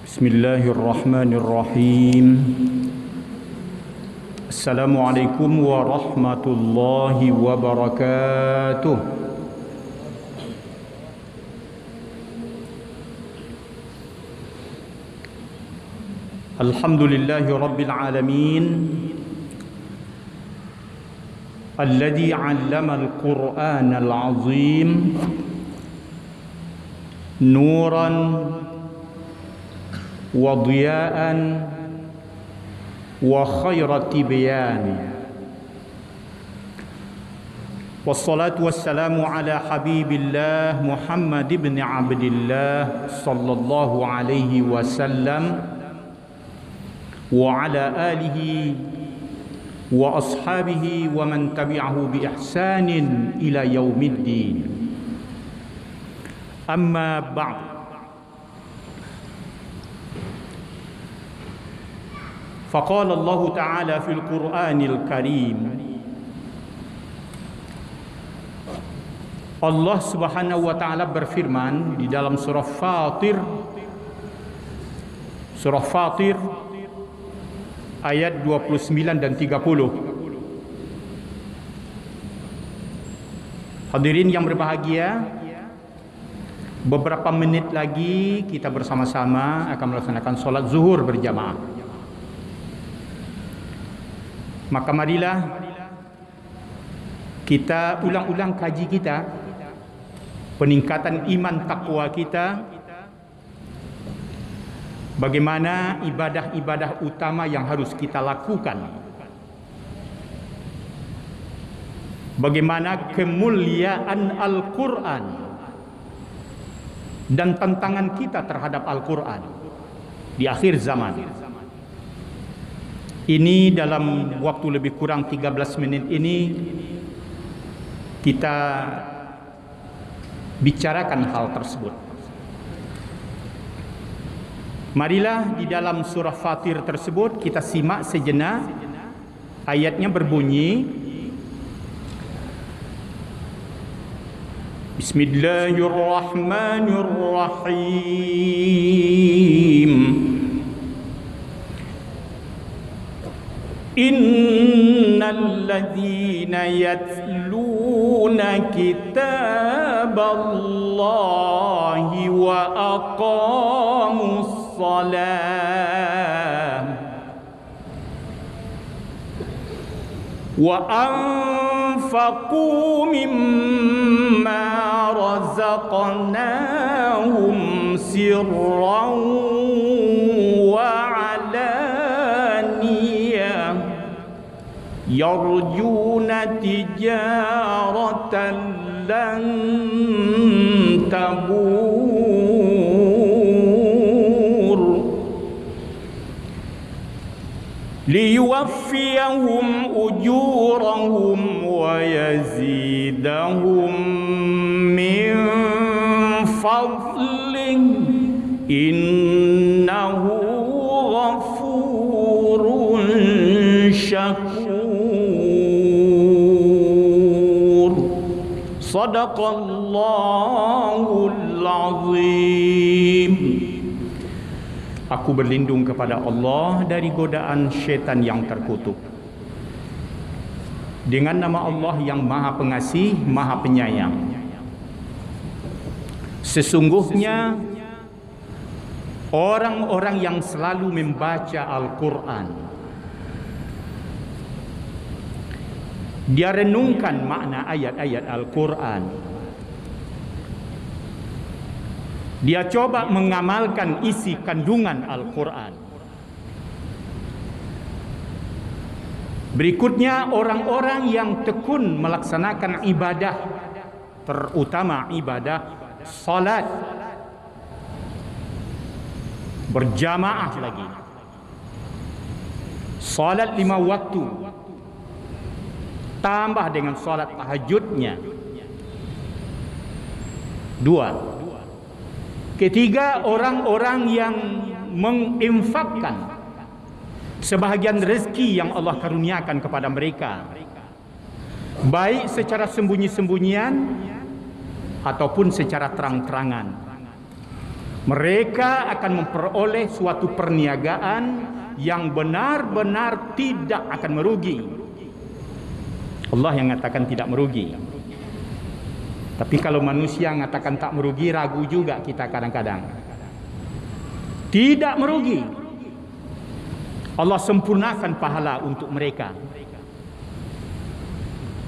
Bismillahirrahmanirrahim. Assalamualaikum warahmatullahi wabarakatuh. Alhamdulillahi rabbil alamin. Alladhi 'allama al-Qur'ana al-'azim nuran wa diya'an wa khairat tibyan. Wassalatu wassalamu ala habibillah Muhammad ibn Abdillah sallallahu alaihi wasallam wa ala alihi wa ashabihi wa man tabi'ahu bi ihsanin ila yaumiddin. Amma ba'd. Faqala Allah Ta'ala fil Qur'anil Karim. Allah Subhanahu wa Ta'ala berfirman di dalam surah Fatir. Surah Fatir ayat 29 dan 30. Hadirin yang berbahagia, beberapa menit lagi kita bersama-sama akan melaksanakan solat zuhur berjamaah. Maka marilah kita ulang-ulang kaji kita, peningkatan iman takwa kita, bagaimana ibadah-ibadah utama yang harus kita lakukan, bagaimana kemuliaan Al-Quran dan tantangan kita terhadap Al-Quran di akhir zaman. Ini dalam waktu lebih kurang 13 menit ini kita bicarakan hal tersebut. Marilah di dalam surah Fatir tersebut kita simak sejenak. Ayatnya berbunyi, Bismillahirrahmanirrahim. Innal ladzina yatluna kitaballahi wa aqamus salam wa anfaqu mimma razaqnahum sirran wa alaniyah yarjuna tijaratan lan tabur liyuwaffiyahum ujurahum wa yazidahum min fadlih innahu ghafurun syakur. Sadaqallahul azim. Aku berlindung kepada Allah dari godaan syaitan yang terkutuk. Dengan nama Allah yang Maha Pengasih, Maha Penyayang. Sesungguhnya orang-orang yang selalu membaca Al-Quran, dia renungkan makna ayat-ayat Al-Quran, dia coba mengamalkan isi kandungan Al-Quran. Berikutnya orang-orang yang tekun melaksanakan ibadah, terutama ibadah salat berjamaah lagi, salat 5 waktu tambah dengan salat tahajudnya 2. Ketiga, orang-orang yang menginfakkan sebahagian rezeki yang Allah karuniakan kepada mereka, baik secara sembunyi-sembunyian ataupun secara terang-terangan. Mereka akan memperoleh suatu perniagaan yang benar-benar tidak akan merugi. Allah yang mengatakan tidak merugi. Tapi kalau manusia mengatakan tak merugi, ragu juga kita kadang-kadang. Tidak merugi. Allah sempurnakan pahala untuk mereka.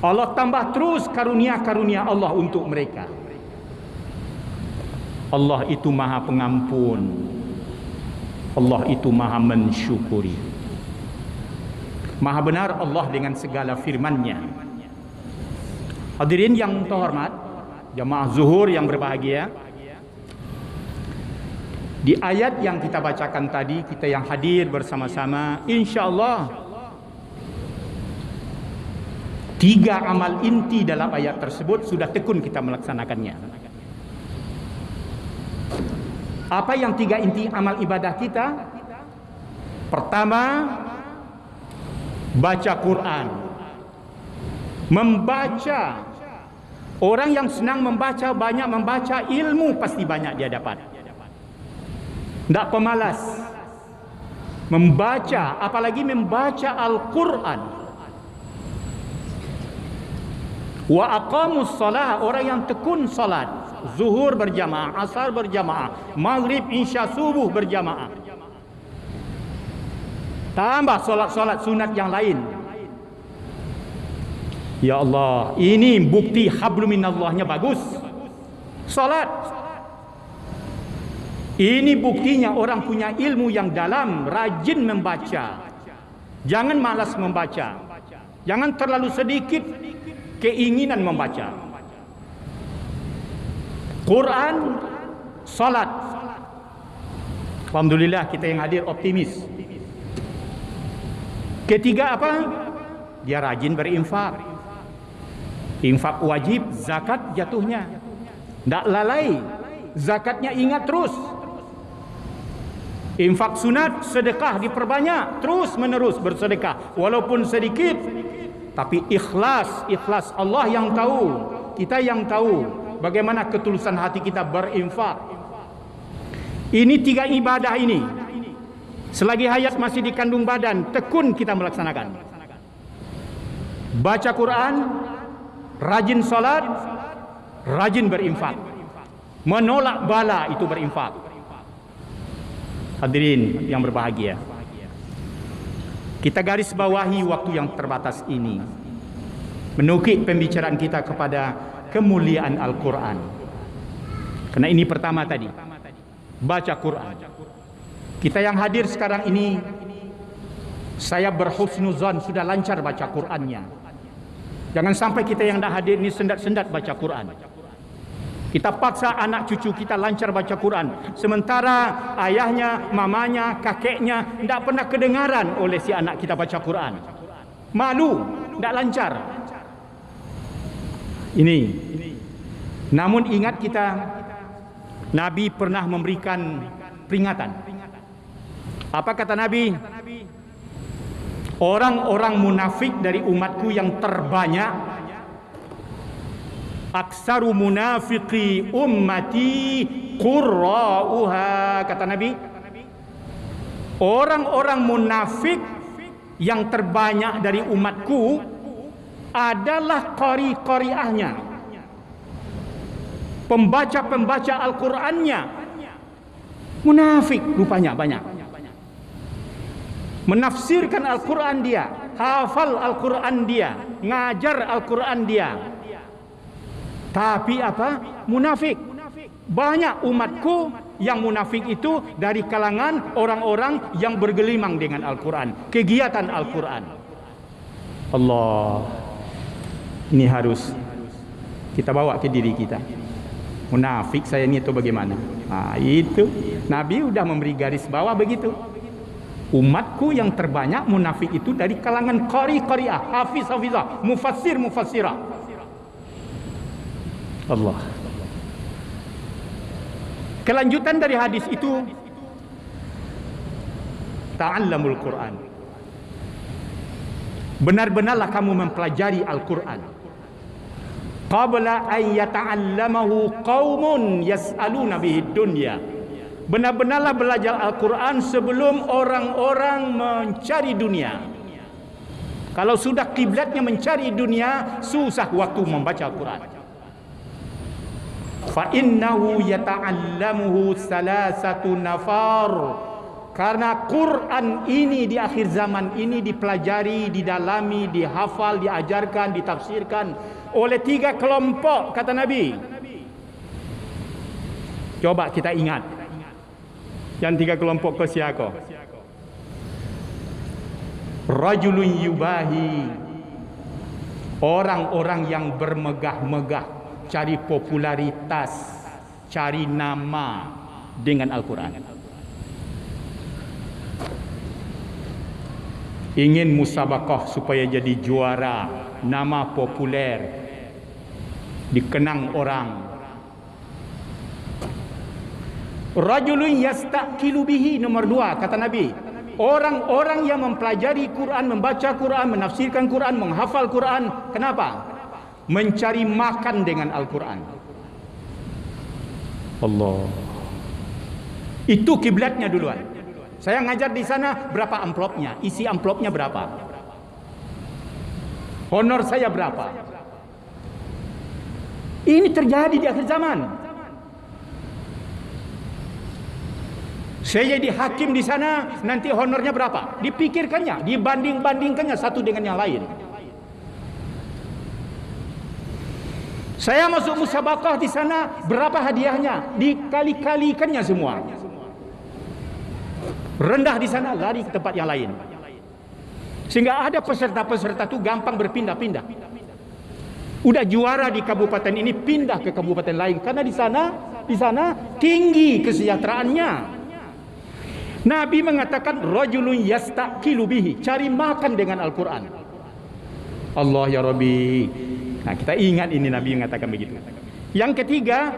Allah tambah terus karunia-karunia Allah untuk mereka. Allah itu Maha Pengampun. Allah itu Maha Mensyukuri. Maha benar Allah dengan segala firman-Nya. Hadirin yang terhormat, jamaah zuhur yang berbahagia, di ayat yang kita bacakan tadi, kita yang hadir bersama-sama, insya-Allah 3 amal inti dalam ayat tersebut sudah tekun kita melaksanakannya. Apa yang 3 inti amal ibadah kita? Pertama, baca Quran. Membaca. Orang yang senang membaca, banyak membaca, ilmu pasti banyak dia dapat. Tak pemalas. Membaca, apalagi membaca Al-Quran. Wa aqamus salat, orang yang tekun salat. Zuhur berjamaah, asar berjamaah, maghrib, isya, subuh berjamaah. Tambah solat-solat sunat yang lain. Ya Allah, ini bukti hablum minallahnya bagus. Salat. Ini buktinya orang punya ilmu yang dalam, rajin membaca. Jangan malas membaca. Jangan terlalu sedikit keinginan membaca. Quran, salat. Alhamdulillah kita yang hadir optimis. Ketiga apa? Dia rajin berinfak. Infak wajib, zakat jatuhnya. Tak lalai. Zakatnya ingat terus. Infak sunat, sedekah diperbanyak, terus menerus bersedekah walaupun sedikit, tapi ikhlas. Ikhlas Allah yang tahu, kita yang tahu bagaimana ketulusan hati kita berinfak. Ini 3 ibadah ini, selagi hayat masih di kandung badan, tekun kita melaksanakan. Baca Quran, rajin salat, rajin berinfak. Menolak bala itu berinfak. Hadirin yang berbahagia, kita garis bawahi waktu yang terbatas ini, menukik pembicaraan kita kepada kemuliaan Al-Quran. Karena ini pertama tadi, baca Quran. Kita yang hadir sekarang ini, saya berhusnuzan sudah lancar baca Qurannya. Jangan sampai kita yang dah hadir ini sendat-sendat baca Quran. Kita paksa anak cucu kita lancar baca Quran, sementara ayahnya, mamanya, kakeknya tidak pernah kedengaran oleh si anak kita baca Quran. Malu, tidak lancar. Ini. Namun ingat kita, Nabi pernah memberikan peringatan. Apa kata Nabi? Orang-orang munafik dari umatku yang terbanyak, aksaru munafiqi ummati qurra'uha, kata Nabi, orang-orang munafik yang terbanyak dari umatku adalah qari-qariahnya, pembaca-pembaca Al-Qur'annya. Munafik rupanya banyak. Menafsirkan Al-Qur'an dia, hafal Al-Qur'an dia, ngajar Al-Qur'an dia. Tapi apa? Munafik. Banyak umatku yang munafik itu dari kalangan orang-orang yang bergelimang dengan Al-Quran, kegiatan Al-Quran. Allah, ini harus kita bawa ke diri kita. Munafik saya ini itu bagaimana? Nah, itu Nabi sudah memberi garis bawah begitu. Umatku yang terbanyak munafik itu dari kalangan qari-qariah, hafiz-hafizah, mufassir-mufassirah. Allah. Kelanjutan dari hadis itu, ta'allamul Quran. Benar-benarlah kamu mempelajari Al-Quran. Qabla an yata'allamahu qaumun yas'aluna bihi dunya. Benar-benarlah belajar Al-Quran sebelum orang-orang mencari dunia. Kalau sudah kiblatnya mencari dunia, susah waktu membaca Al-Quran. Fa innahu yata'allamuhu salasatu nafar. Karena Quran ini di akhir zaman ini dipelajari, didalami, dihafal, diajarkan, ditafsirkan oleh 3 kelompok, kata Nabi. Coba kita ingat. Yang 3 kelompok ke siapa? Rajulun yubahi, orang-orang yang bermegah-megah, cari popularitas, cari nama dengan Al-Quran. Ingin musabaqah supaya jadi juara, nama populer, dikenang orang. Rajulun yastaqilu bihi, nomor 2 kata Nabi. Orang-orang yang mempelajari Quran, membaca Quran, menafsirkan Quran, menghafal Quran. Kenapa? Mencari makan dengan Al-Quran. Allah. Itu kiblatnya duluan. Saya ngajar di sana, berapa amplopnya? Isi amplopnya berapa? Honor saya berapa? Ini terjadi di akhir zaman. Saya jadi hakim di sana, nanti honornya berapa? Dipikirkannya, dibanding-bandingkannya satu dengan yang lain. Saya masuk musabaqah di sana, berapa hadiahnya? Dikali-kalikannya semua. Rendah di sana, lari ke tempat yang lain. Sehingga ada peserta-peserta itu gampang berpindah-pindah. Udah juara di kabupaten ini, pindah ke kabupaten lain karena di sana tinggi kesejahteraannya. Nabi mengatakan rajulun yastaqilu bihi, cari makan dengan Al-Quran. Allah ya Rabbi. Nah, kita ingat ini Nabi mengatakan begitu. Yang ketiga,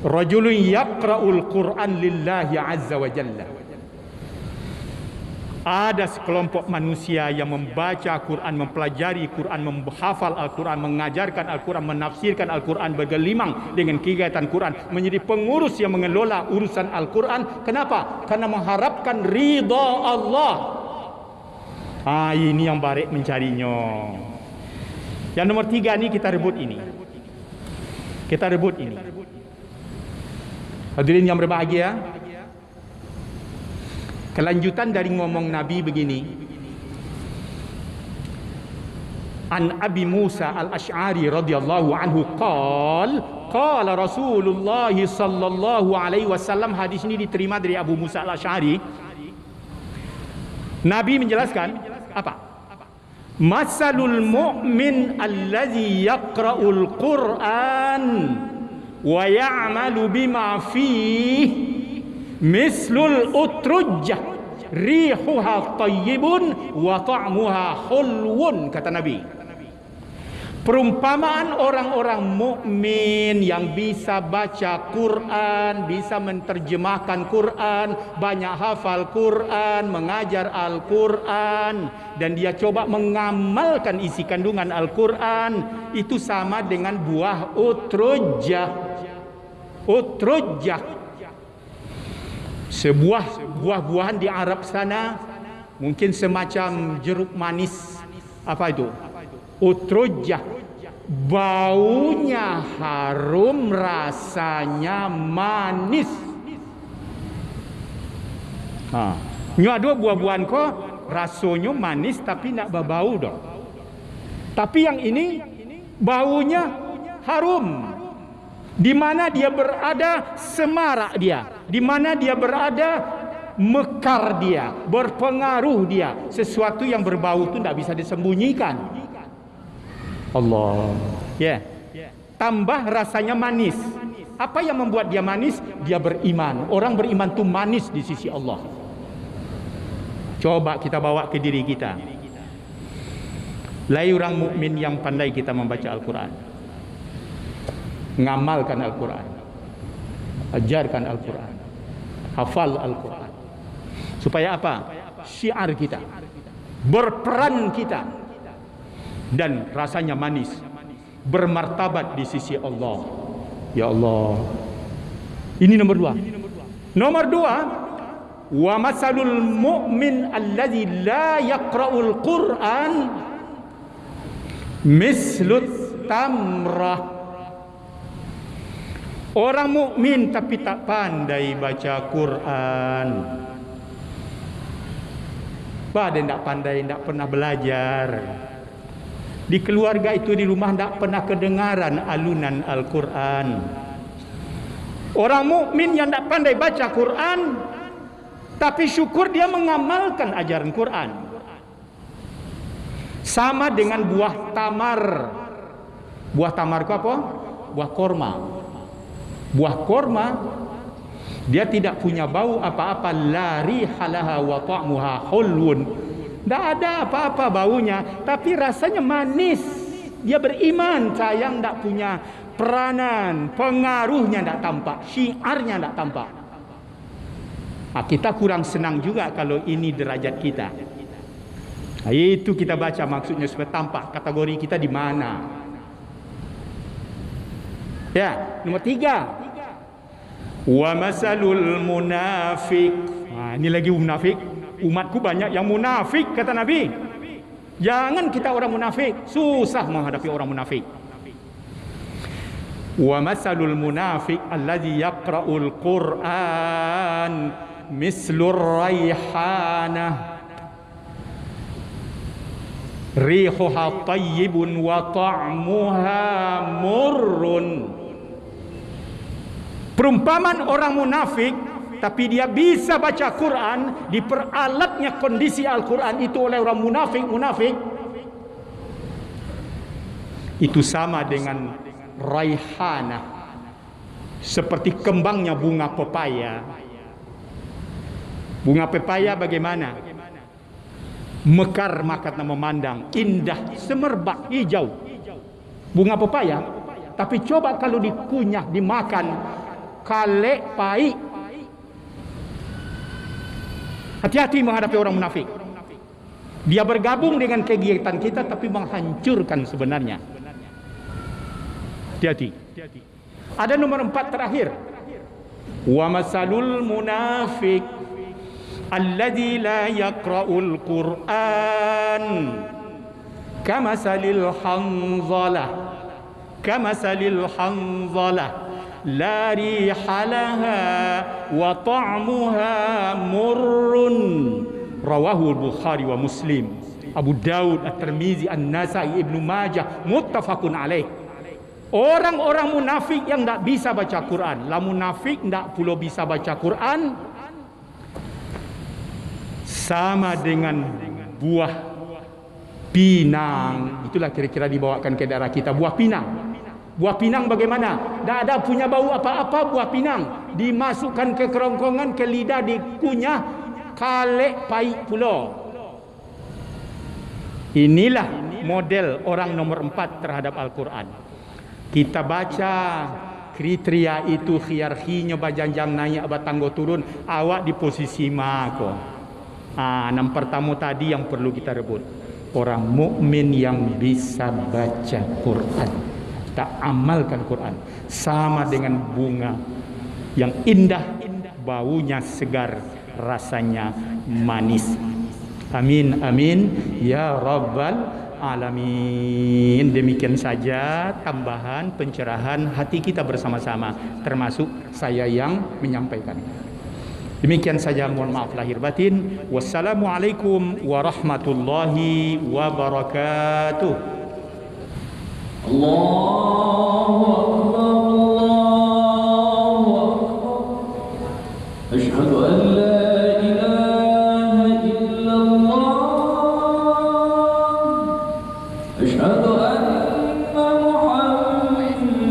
rajulun yaqra'ul Quran lillahi azza wa jalla. Ada sekelompok manusia yang membaca Quran, mempelajari Quran, menghafal Al-Quran, mengajarkan Al-Quran, menafsirkan Al-Quran, bergelimang dengan kegiatan Quran, menjadi pengurus yang mengelola urusan Al-Quran. Kenapa? Karena mengharapkan ridha Allah. Ini yang baik mencarinya. Yang nomor 3 ini kita rebut ini. Kita rebut ini. Hadirin yang berbahagia, kelanjutan dari ngomong Nabi begini. An Abi Musa al-Ash'ari radhiyallahu anhu qala Rasulullah sallallahu alaihi wasallam. Hadis ini diterima dari Abu Musa al-Ash'ari. Nabi menjelaskan apa? Masalul mu'min allazi yaqra'ul Qur'an wa ya'malu bima fihi mislul utrujjah rihuha tayyibun wa ta'muha hulwun, kata Nabi. Perumpamaan orang-orang mukmin yang bisa baca Quran, bisa menerjemahkan Quran, banyak hafal Quran, mengajar Al-Quran, dan dia coba mengamalkan isi kandungan Al-Quran, itu sama dengan buah utrujjah. Utrujjah, sebuah buah-buahan di Arab sana, mungkin semacam jeruk manis. Apa itu? Utrujjah. Baunya harum, rasanya manis. Ini ada buah-buahan kok rasanya manis tapi nak berbau dong. Tapi yang ini baunya harum. Di mana dia berada, semarak dia. Di mana dia berada, mekar dia, berpengaruh dia. Sesuatu yang berbau itu tidak bisa disembunyikan. Allah. Ya. Tambah rasanya manis. Apa yang membuat dia manis? Dia beriman. Orang beriman itu manis di sisi Allah. Coba kita bawa ke diri kita. Lai orang mukmin yang pandai kita membaca Al-Quran, ngamalkan Al-Quran, ajarkan Al-Quran, hafal Al-Quran. Supaya apa? Syiar kita, berperan kita, dan rasanya manis, bermartabat di sisi Allah. Ya Allah. Ini nomor 2. Nomor dua, wa masalul mu'min alladzi la yaqra'ul Qur'an mislut tamrah. Orang mukmin tapi tak pandai baca Quran. Dia tak pandai, tak pernah belajar. Di keluarga itu, di rumah tak pernah kedengaran alunan Al-Quran. Orang mukmin yang tak pandai baca Quran, tapi syukur dia mengamalkan ajaran Quran. Sama dengan buah tamar. Buah tamar itu apa? Buah korma. Buah korma, dia tidak punya bau apa-apa. La rihalaha wa ta'muha hulwun. Tak ada apa-apa baunya, tapi rasanya manis. Dia beriman, sayang tak punya peranan, pengaruhnya tak tampak, syiarnya tak tampak. Kita kurang senang juga kalau ini derajat kita. Itu kita baca maksudnya supaya tampak kategori kita di mana. Ya, nomor 3. Wa masalul munafik. Ini lagi munafik. Umatku banyak yang munafik, kata Nabi. Jangan kita orang munafik, susah menghadapi orang munafik. Wa masalul munafik alladzi yaqra'ul Qur'an mislur raihanah rihuha tayyibun wa ta'muha murrun. Perumpamaan orang munafik, tapi dia bisa baca Quran, diperalatnya kondisi Al-Quran itu oleh orang munafik, itu sama dengan raihanah, seperti kembangnya bunga pepaya. Bunga pepaya bagaimana? Mekar makatna memandang, indah, semerbak, hijau. Bunga pepaya, tapi coba kalau dikunyah, dimakan, kalek, pahit. Hati-hati menghadapi orang munafik. Dia bergabung dengan kegiatan kita tapi menghancurkan sebenarnya. Hati-hati. Ada nomor 4 terakhir. Wa masalul munafiq alladzi la yaqra'ul Qur'an kamasalil hanzalah la rihalaha wa ta'muha murrun. Rawahu Bukhari wa Muslim, Abu Daud, At-Tirmizi, An-Nasai, Ibnu Majah, muttafaqun alaih. Orang-orang munafik yang tak bisa baca Quran, lah munafik tak pula bisa baca Quran, sama dengan buah pinang. Itulah kira-kira dibawakan ke daerah kita, buah pinang. Buah pinang bagaimana? Tak ada punya bau apa-apa buah pinang. Dimasukkan ke kerongkongan, ke lidah, dikunyah, kalek pahit pula. Inilah model orang nomor 4 terhadap Al-Quran. Kita baca kriteria itu, hierarkinya, bajanjang naik, batanggo turun, awak di posisi mako. Enam pertama tadi yang perlu kita rebut. Orang mukmin yang bisa baca Quran, tak amalkan Quran, sama dengan bunga yang indah, baunya segar, rasanya manis. Amin, amin ya rabbal alamin. Demikian saja tambahan pencerahan hati kita bersama-sama, termasuk saya yang menyampaikan. Demikian saja, mohon maaf lahir batin. Wassalamualaikum warahmatullahi wabarakatuh. Allahu Akbar, Allahu Akbar. Asyhadu an la ilaha illallah. Asyhadu anna Muhammadar